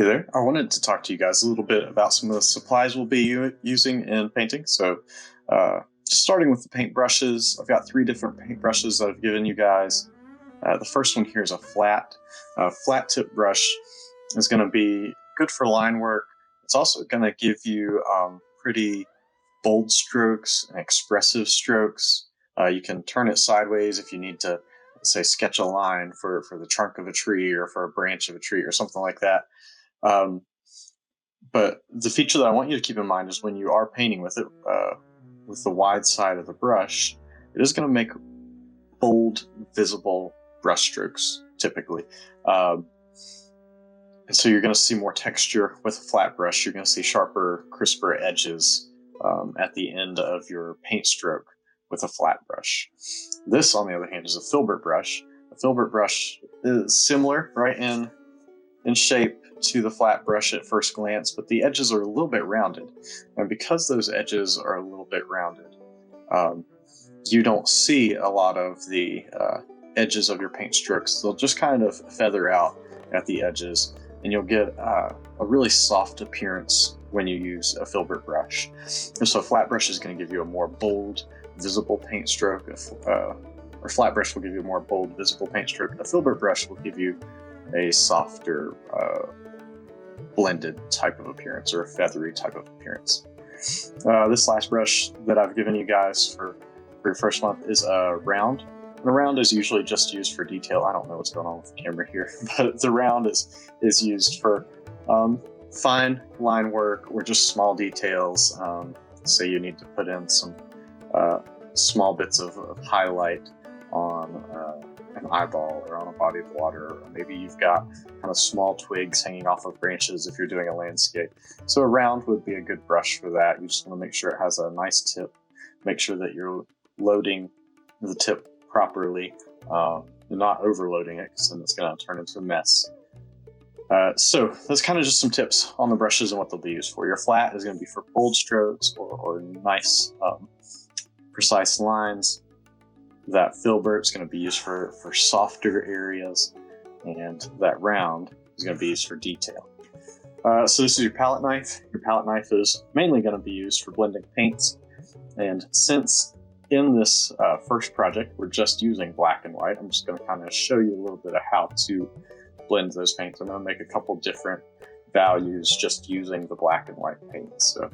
Hey there. I wanted to talk to you guys a little bit about some of the supplies we'll be using in painting. Just starting with the paint brushes, I've got 3 different paint brushes that I've given you guys. The first one here is a flat tip brush. Is going to be good for line work. It's also going to give you pretty bold strokes and expressive strokes. You can turn it sideways if you need to, say, sketch a line for the trunk of a tree or for a branch of a tree or something like that. But the feature that I want you to keep in mind is when you are painting with it, with the wide side of the brush, it is going to make bold, visible brush strokes typically. And so you're going to see more texture with a flat brush. You're going to see sharper, crisper edges at the end of your paint stroke with a flat brush. This, on the other hand, is a filbert brush. A filbert brush is similar, right, in shape to the flat brush at first glance, but the edges are a little bit rounded. And because those edges are a little bit rounded, you don't see a lot of the edges of your paint strokes. They'll just kind of feather out at the edges, and you'll get a really soft appearance when you use a filbert brush. And so a flat brush is going to give you a more bold, visible paint stroke. Or flat brush will give you a more bold, visible paint stroke. A filbert brush will give you a softer, blended type of appearance, or a feathery type of appearance. This last brush that I've given you guys for your first month is a round. The round is usually just used for detail. I don't know what's going on with the camera here, but the round is used for fine line work or just small details. Say you need to put in some small bits of highlight on an eyeball or on a body of water, or maybe you've got kind of small twigs hanging off of branches if you're doing a landscape. So a round would be a good brush for that. You just want to make sure it has a nice tip, make sure that you're loading the tip properly, and not overloading it, because then it's going to turn into a mess. So that's kind of just some tips on the brushes and what they'll be used for. Your flat is going to be for bold strokes or nice, precise lines. That filbert is going to be used for softer areas, and that round is going to be used for detail. So this is your palette knife. Your palette knife is mainly going to be used for blending paints, and since in this first project we're just using black and white, I'm just going to kind of show you a little bit of how to blend those paints. I'm going to make a couple different values just using the black and white paints. So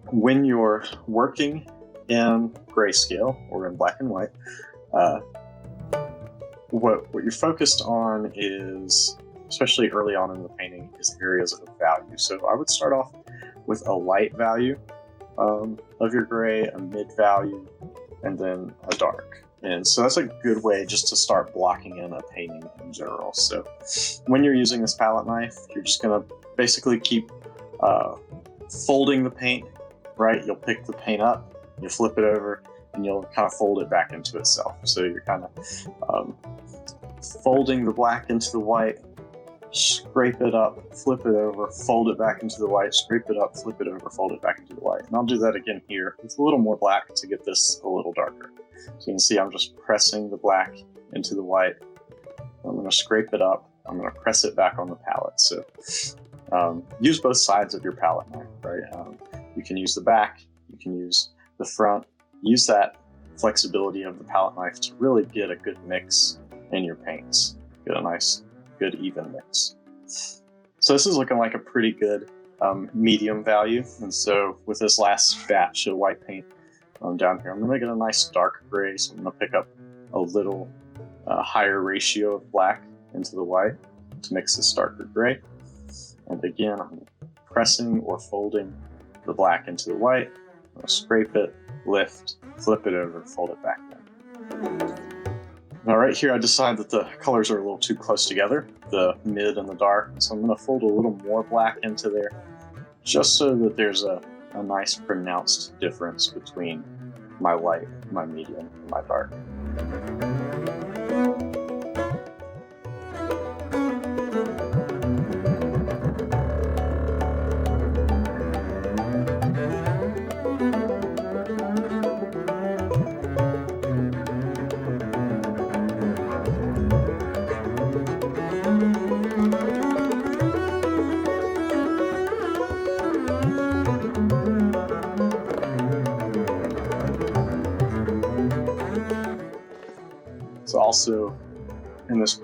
when you're working in grayscale or in black and white, what you're focused on is, especially early on in the painting, is areas of value. So I would start off with a light value of your gray, a mid value, and then a dark. And so that's a good way just to start blocking in a painting in general. So when you're using this palette knife, you're just going to basically keep folding the paint, right? You'll pick the paint up, you flip it over, and you'll kind of fold it back into itself. So you're kind of folding the black into the white, scrape it up, flip it over, fold it back into the white, scrape it up, flip it over, fold it back into the white. And I'll do that again here with a little more black to get this a little darker. So you can see I'm just pressing the black into the white. I'm going to scrape it up. I'm going to press it back on the palette. So use both sides of your palette knife, right? You can use the back, you can use the front. Use that flexibility of the palette knife to really get a good mix in your paints. Get a nice, good, even mix. So this is looking like a pretty good medium value. And so with this last batch of white paint down here, I'm going to get a nice dark gray. So I'm going to pick up a little higher ratio of black into the white to mix this darker gray. And again, I'm pressing or folding the black into the white. I'm going to scrape it, lift, flip it over, fold it back down. Now right here I decide that the colors are a little too close together, the mid and the dark, so I'm going to fold a little more black into there, just so that there's a nice pronounced difference between my light, my medium, and my dark. So also in this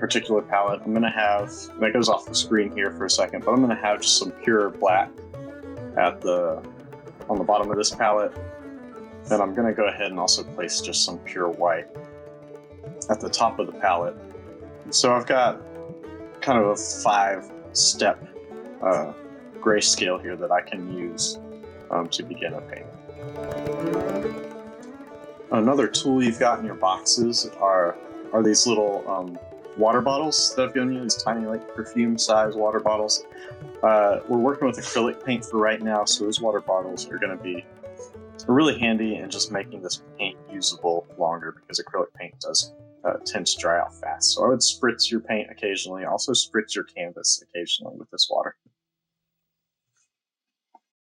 particular palette, I'm going to have, that goes off the screen here for a second, but I'm going to have just some pure black on the bottom of this palette. Then I'm going to go ahead and also place just some pure white at the top of the palette. And so I've got kind of a 5-step grayscale here that I can use to begin a painting. Another tool you've got in your boxes are these little water bottles that I've given you, these tiny like perfume-sized water bottles. We're working with acrylic paint for right now, so those water bottles are going to be really handy in just making this paint usable longer, because acrylic paint does tend to dry out fast. So I would spritz your paint occasionally, also spritz your canvas occasionally with this water.